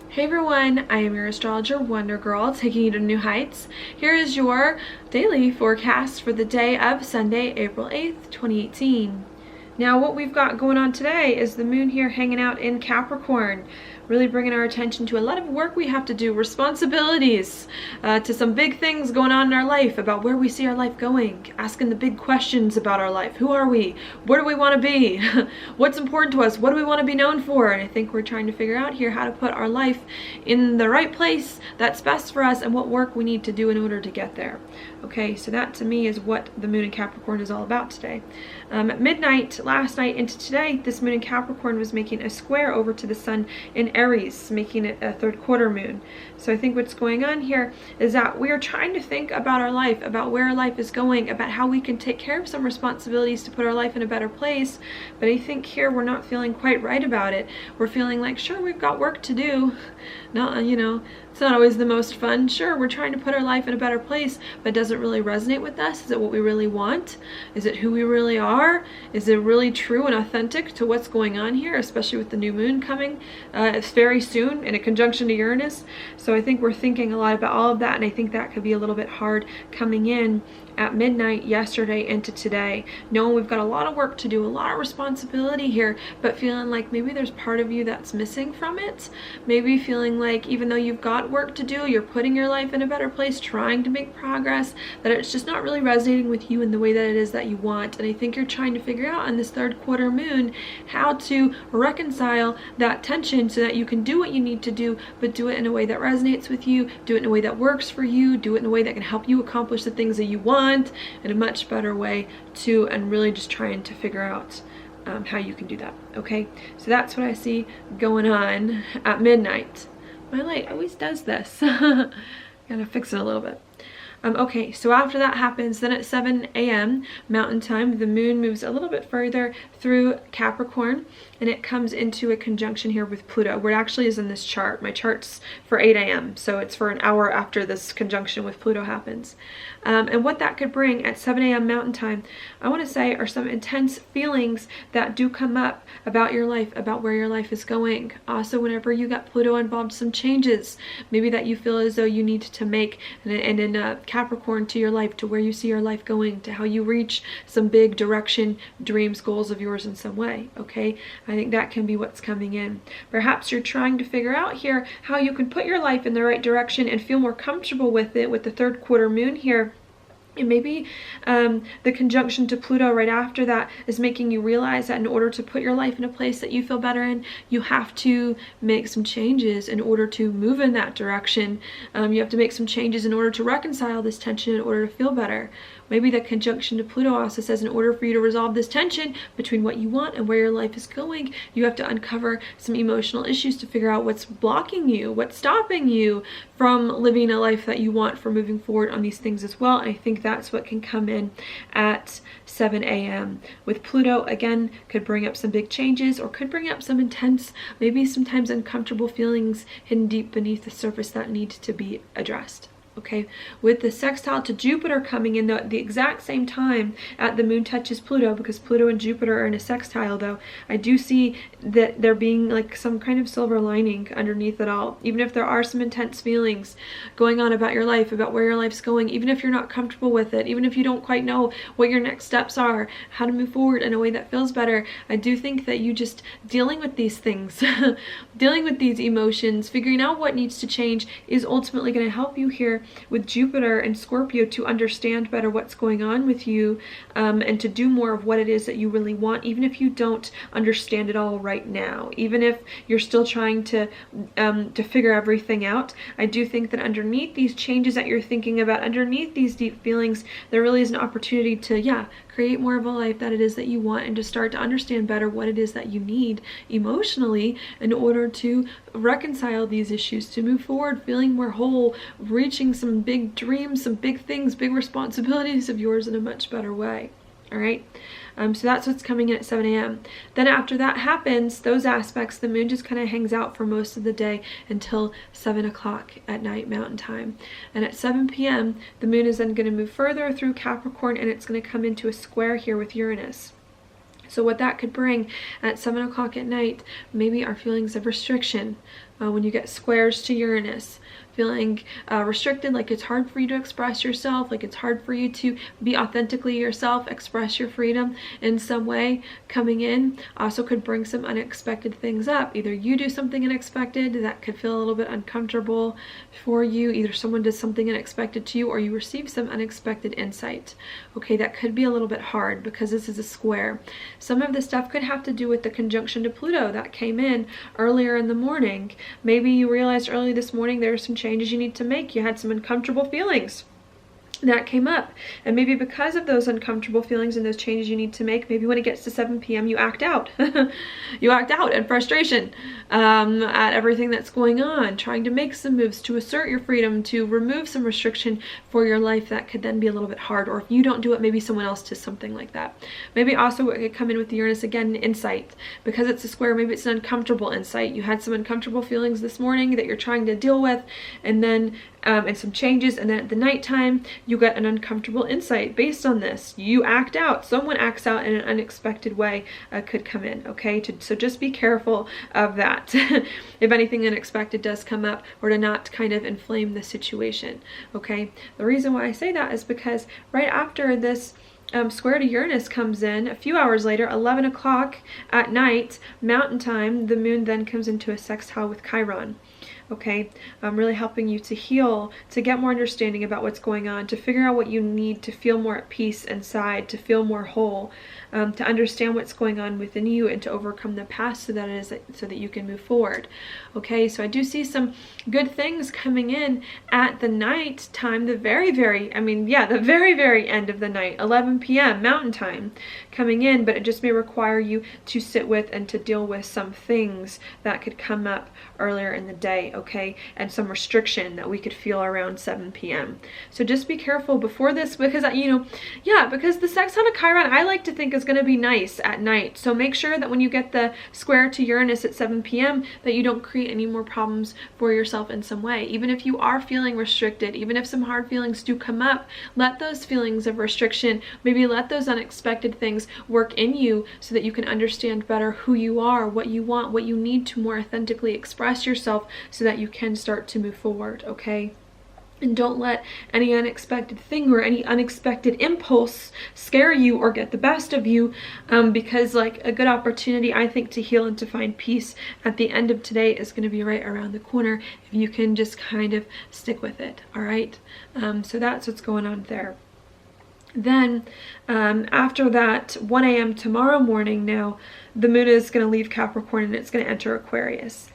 Hey everyone, I am your astrologer Wonder Girl, taking you to new heights. Here is your daily forecast for the day of Sunday, April 8th, 2018. Now what we've got going on today is the moon here hanging out in Capricorn, really bringing our attention to a lot of work we have to do, responsibilities, to some big things going on in our life, about where we see our life going, asking the big questions about our life. Who are we? Where do we want to be? What's important to us? What do we want to be known for? And I think we're trying to figure out here how to put our life in the right place that's best for us and what work we need to do in order to get there. Okay, so that to me is what the moon in Capricorn is all about today. At midnight last night into today, this moon in Capricorn was making a square over to the sun in Aries, making it a third quarter moon. So I think what's going on here is that we are trying to think about our life, about where our life is going, about how we can take care of some responsibilities to put our life in a better place. But I think here we're not feeling quite right about it. We're feeling like, sure, we've got work to do. No, it's not always the most fun. Sure, we're trying to put our life in a better place, but does it really resonate with us? Is it what we really want? Is it who we really are? Is it really true and authentic to what's going on here, especially with the new moon coming very soon in a conjunction to Uranus? So I think we're thinking a lot about all of that, and I think that could be a little bit hard coming in at midnight yesterday into today, knowing we've got a lot of work to do, a lot of responsibility here, but feeling like maybe there's part of you that's missing from it. Maybe feeling like even though you've got work to do, you're putting your life in a better place, trying to make progress, that it's just not really resonating with you in the way that it is that you want. And I think you're trying to figure out on this third quarter moon how to reconcile that tension so that you can do what you need to do, but do it in a way that resonates with you, do it in a way that works for you, do it in a way that can help you accomplish the things that you want in a much better way too, and really just trying to figure out how you can do that. Okay, so that's what I see going on at midnight. My light always does this. Gotta fix it a little bit. Okay, so after that happens, then at 7 a.m. Mountain Time, the moon moves a little bit further through Capricorn, and it comes into a conjunction here with Pluto, where it actually is in this chart. My chart's for 8 a.m., so it's for an hour after this conjunction with Pluto happens. And what that could bring at 7 a.m. Mountain Time, I want to say, are some intense feelings that do come up about your life, about where your life is going. Also, whenever you got Pluto involved, some changes, maybe that you feel as though you need to make, and in Capricorn, to your life, to where you see your life going, to how you reach some big direction, dreams, goals of yours in some way. Okay, I think that can be what's coming in. Perhaps you're trying to figure out here how you can put your life in the right direction and feel more comfortable with it with the third quarter moon here. And maybe the conjunction to Pluto right after that is making you realize that in order to put your life in a place that you feel better in, you have to make some changes in order to move in that direction. You have to make some changes in order to reconcile this tension in order to feel better. Maybe the conjunction to Pluto also says in order for you to resolve this tension between what you want and where your life is going, you have to uncover some emotional issues to figure out what's blocking you, what's stopping you from living a life that you want, for moving forward on these things as well. And I think that's what can come in at 7 a.m. With Pluto, again, could bring up some big changes, or could bring up some intense, maybe sometimes uncomfortable feelings hidden deep beneath the surface that need to be addressed. Okay, with the sextile to Jupiter coming in the exact same time at the moon touches Pluto, because Pluto and Jupiter are in a sextile, though, I do see that there being like some kind of silver lining underneath it all. Even if there are some intense feelings going on about your life, about where your life's going, even if you're not comfortable with it, even if you don't quite know what your next steps are, how to move forward in a way that feels better, I do think that you just dealing with these things, dealing with these emotions, figuring out what needs to change is ultimately going to help you here with Jupiter and Scorpio to understand better what's going on with you, and to do more of what it is that you really want, even if you don't understand it all right now, even if you're still trying to figure everything out. I do think that underneath these changes that you're thinking about, underneath these deep feelings, there really is an opportunity to, create more of a life that it is that you want, and to start to understand better what it is that you need emotionally in order to reconcile these issues, to move forward feeling more whole, reaching some big dreams, some big things, big responsibilities of yours in a much better way. all right? So that's what's coming in at 7 a.m. Then after that happens, those aspects, the moon just kind of hangs out for most of the day until 7 o'clock at night Mountain Time. And at 7 p.m., the moon is then going to move further through Capricorn, and it's going to come into a square here with Uranus. So what that could bring at 7 o'clock at night, maybe our feelings of restriction. When you get squares to Uranus, feeling restricted, like it's hard for you to express yourself, like it's hard for you to be authentically yourself, express your freedom in some way, coming in also could bring some unexpected things up. Either you do something unexpected that could feel a little bit uncomfortable for you, either someone does something unexpected to you, or you receive some unexpected insight. Okay, that could be a little bit hard because this is a square. Some of the stuff could have to do with the conjunction to Pluto that came in earlier in the morning. Maybe you realized early this morning there are some changes you need to make. You had some uncomfortable feelings that came up, and maybe because of those uncomfortable feelings and those changes you need to make, maybe when it gets to 7 p.m. you act out. You act out in frustration at everything that's going on, trying to make some moves to assert your freedom, to remove some restriction for your life that could then be a little bit hard. Or if you don't do it, maybe someone else does something like that. Maybe also it could come in with the Uranus again, insight. Because it's a square, maybe it's an uncomfortable insight. You had some uncomfortable feelings this morning that you're trying to deal with, and then and some changes, and then at the nighttime you get an uncomfortable insight based on this. You act out, someone acts out in an unexpected way could come in, okay? So just be careful of that if anything unexpected does come up, or to not kind of inflame the situation, okay? The reason why I say that is because right after this square to Uranus comes in, a few hours later, 11 o'clock at night Mountain Time, the moon then comes into a sextile with Chiron. Okay, really helping you to heal, to get more understanding about what's going on, to figure out what you need to feel more at peace inside, to feel more whole, to understand what's going on within you, and to overcome the past so that you can move forward. Okay, so I do see some good things coming in at the night time, the very end of the night, 11 p.m. Mountain Time coming in, but it just may require you to sit with and to deal with some things that could come up earlier in the day, okay, and some restriction that we could feel around 7 p.m. So just be careful before this, because because the sextile to Chiron, I like to think, is going to be nice at night. So make sure that when you get the square to Uranus at 7 p.m. that you don't create any more problems for yourself in some way. Even if you are feeling restricted, even if some hard feelings do come up, let those feelings of restriction, maybe let those unexpected things work in you so that you can understand better who you are, what you want, what you need to more authentically express yourself, so that you can start to move forward, okay? And don't let any unexpected thing or any unexpected impulse scare you or get the best of you, because like a good opportunity, I think, to heal and to find peace at the end of today is going to be right around the corner if you can just kind of stick with it, all right? So that's what's going on there. Then after that, 1 a.m. tomorrow morning, now the moon is going to leave Capricorn and it's going to enter Aquarius.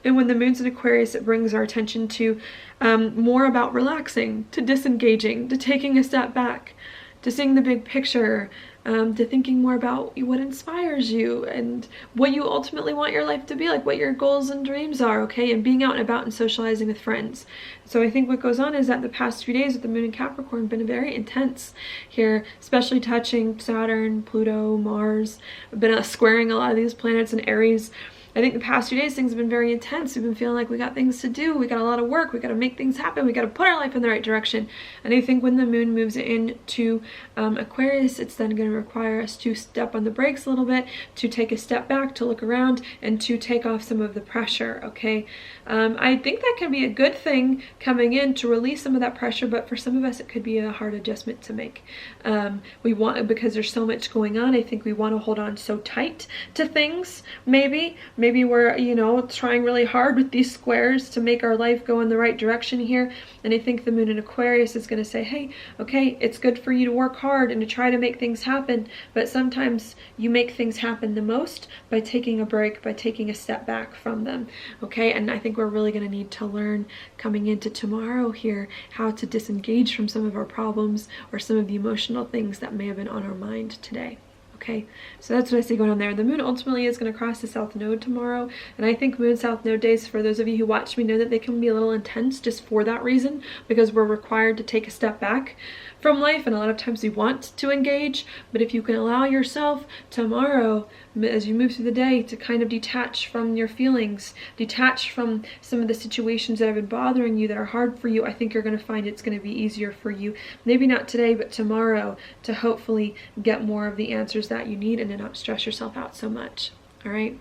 And when the moon's in Aquarius, it brings our attention to more about relaxing, to disengaging, to taking a step back, to seeing the big picture, to thinking more about what inspires you and what you ultimately want your life to be like, what your goals and dreams are, okay, and being out and about and socializing with friends. So I think what goes on is that the past few days with the moon in Capricorn have been very intense here, especially touching Saturn, Pluto, Mars. I've been squaring a lot of these planets in Aries. I think the past few days things have been very intense. We've been feeling like we got things to do, we got a lot of work, we got to make things happen, we got to put our life in the right direction. And I think when the moon moves into Aquarius, it's then going to require us to step on the brakes a little bit, to take a step back, to look around, and to take off some of the pressure, okay? I think that can be a good thing coming in to release some of that pressure, but for some of us it could be a hard adjustment to make. Because there's so much going on, I think we want to hold on so tight to things, maybe we're, trying really hard with these squares to make our life go in the right direction here. And I think the moon in Aquarius is going to say, hey, okay, it's good for you to work hard and to try to make things happen, but sometimes you make things happen the most by taking a break, by taking a step back from them, okay? And I think we're really going to need to learn coming into tomorrow here how to disengage from some of our problems or some of the emotional things that may have been on our mind today. Okay, so that's what I see going on there. The moon ultimately is going to cross the south node tomorrow, and I think moon south node days, for those of you who watch me, know that they can be a little intense just for that reason, because we're required to take a step back from life, and a lot of times we want to engage. But if you can allow yourself tomorrow, as you move through the day, to kind of detach from your feelings, detach from some of the situations that have been bothering you, that are hard for you, I think you're going to find it's going to be easier for you, maybe not today but tomorrow, to hopefully get more of the answers that you need and to not stress yourself out so much. All right,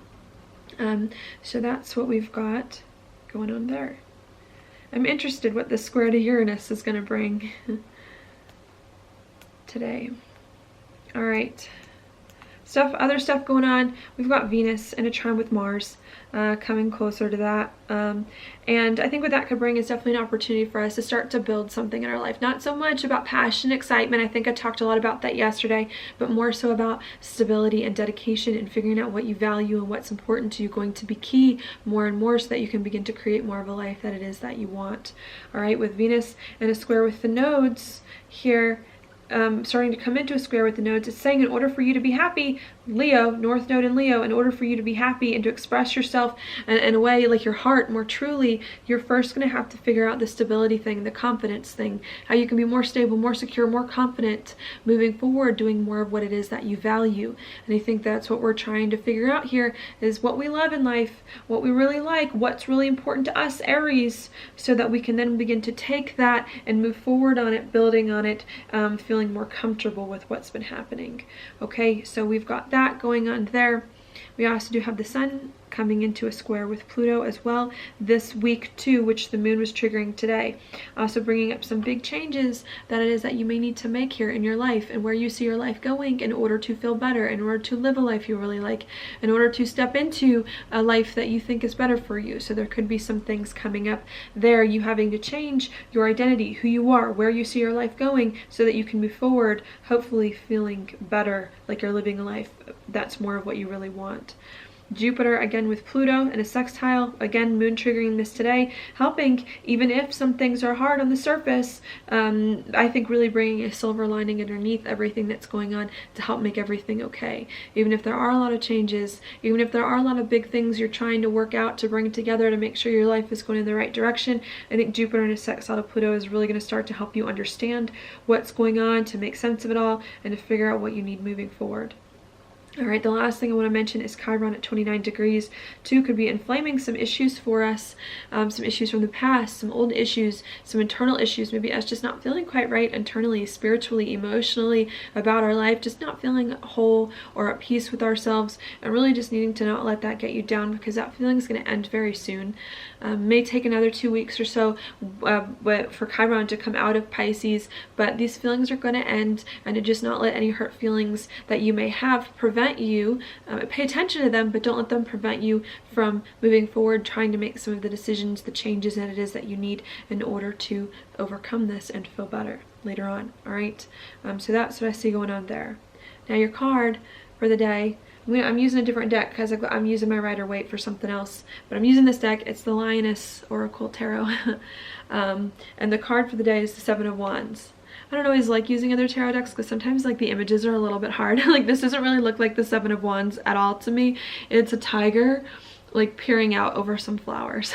so that's what we've got going on there. I'm interested what this square to Uranus is going to bring today. All right, other stuff going on. We've got Venus in a trine with Mars, coming closer to that, and I think what that could bring is definitely an opportunity for us to start to build something in our life. Not so much about passion, excitement, I think I talked a lot about that yesterday, but more so about stability and dedication, and figuring out what you value and what's important to you, going to be key more and more, so that you can begin to create more of a life that it is that you want. All right, with Venus in a square with the nodes here, starting to come into a square with the nodes, it's saying in order for you to be happy, Leo, North Node in Leo, in order for you to be happy and to express yourself in a way like your heart more truly, you're first going to have to figure out the stability thing, the confidence thing, how you can be more stable, more secure, more confident moving forward, doing more of what it is that you value. And I think that's what we're trying to figure out here, is what we love in life, what we really like, what's really important to us, Aries, so that we can then begin to take that and move forward on it, building on it, feeling more comfortable with what's been happening. Okay, so we've got that going on there. We also do have the sun coming into a square with Pluto as well this week too, which the moon was triggering today. Also bringing up some big changes that it is that you may need to make here in your life, and where you see your life going, in order to feel better, in order to live a life you really like, in order to step into a life that you think is better for you. So there could be some things coming up there, you having to change your identity, who you are, where you see your life going, so that you can move forward, hopefully feeling better, like you're living a life that's more of what you really want. Jupiter again with Pluto and a sextile, again moon triggering this today, helping even if some things are hard on the surface, I think really bringing a silver lining underneath everything that's going on to help make everything okay. Even if there are a lot of changes, even if there are a lot of big things you're trying to work out to bring together to make sure your life is going in the right direction, I think Jupiter and a sextile to Pluto is really going to start to help you understand what's going on, to make sense of it all, and to figure out what you need moving forward. All right, the last thing I want to mention is Chiron at 29 degrees. Too could be inflaming some issues for us, some issues from the past, some old issues, some internal issues, maybe us just not feeling quite right internally, spiritually, emotionally about our life, just not feeling whole or at peace with ourselves, and really just needing to not let that get you down, because that feeling is going to end very soon. May take another 2 weeks or so for Chiron to come out of Pisces, but these feelings are going to end, and to just not let any hurt feelings that you may have prevent you, pay attention to them, but don't let them prevent you from moving forward, trying to make some of the decisions, the changes that it is that you need in order to overcome this and feel better later on. All right, so that's what I see going on there. Now your card for the day, I'm using a different deck because I'm using my Rider-Waite for something else, but I'm using this deck. It's the Lioness Oracle Tarot, and the card for the day is the Seven of Wands. I don't always like using other tarot decks because sometimes like the images are a little bit hard. Like this doesn't really look like the Seven of Wands at all to me. It's a tiger like peering out over some flowers.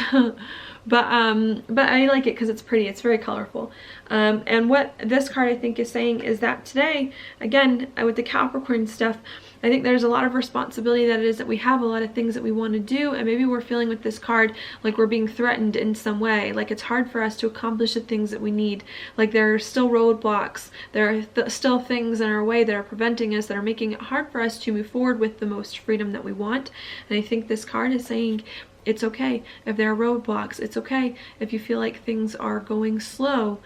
But I like it because it's pretty, it's very colorful. And what this card I think is saying is that today, again, with the Capricorn stuff, I think there's a lot of responsibility that it is that we have a lot of things that we want to do, and maybe we're feeling with this card like we're being threatened in some way, like it's hard for us to accomplish the things that we need, like there are still roadblocks, there are still things in our way that are preventing us, that are making it hard for us to move forward with the most freedom that we want. And I think this card is saying it's okay if there are roadblocks, it's okay if you feel like things are going slow.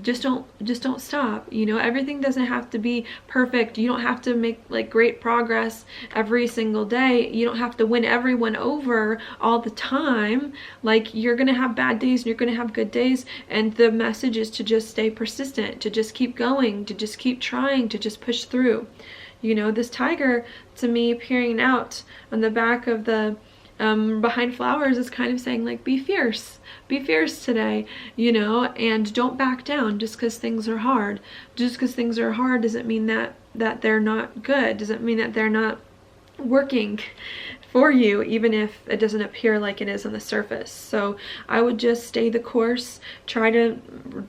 Just don't stop. You know, everything doesn't have to be perfect. You don't have to make like great progress every single day. You don't have to win everyone over all the time. Like you're gonna have bad days and you're gonna have good days, and the message is to just stay persistent, to just keep going, to just keep trying, to just push through. You know, this tiger to me peering out on the back of the behind flowers is kind of saying like, be fierce today, you know, and don't back down just because things are hard. Just because things are hard doesn't mean that they're not good, doesn't mean that they're not working for you, even if it doesn't appear like it is on the surface. So I would just stay the course, try to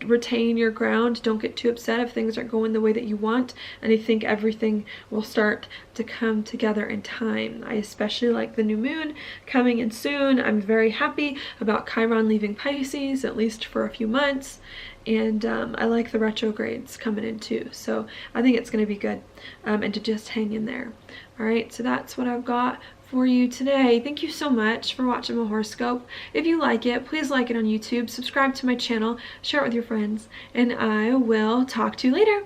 retain your ground, don't get too upset if things aren't going the way that you want, and I think everything will start to come together in time. I especially like the new moon coming in soon. I'm very happy about Chiron leaving Pisces, at least for a few months, and I like the retrogrades coming in too, so I think it's going to be good, and to just hang in there. All right, so that's what I've got for you today. Thank you so much for watching my horoscope. If you like it, please like it on YouTube, subscribe to my channel, share it with your friends, and I will talk to you later.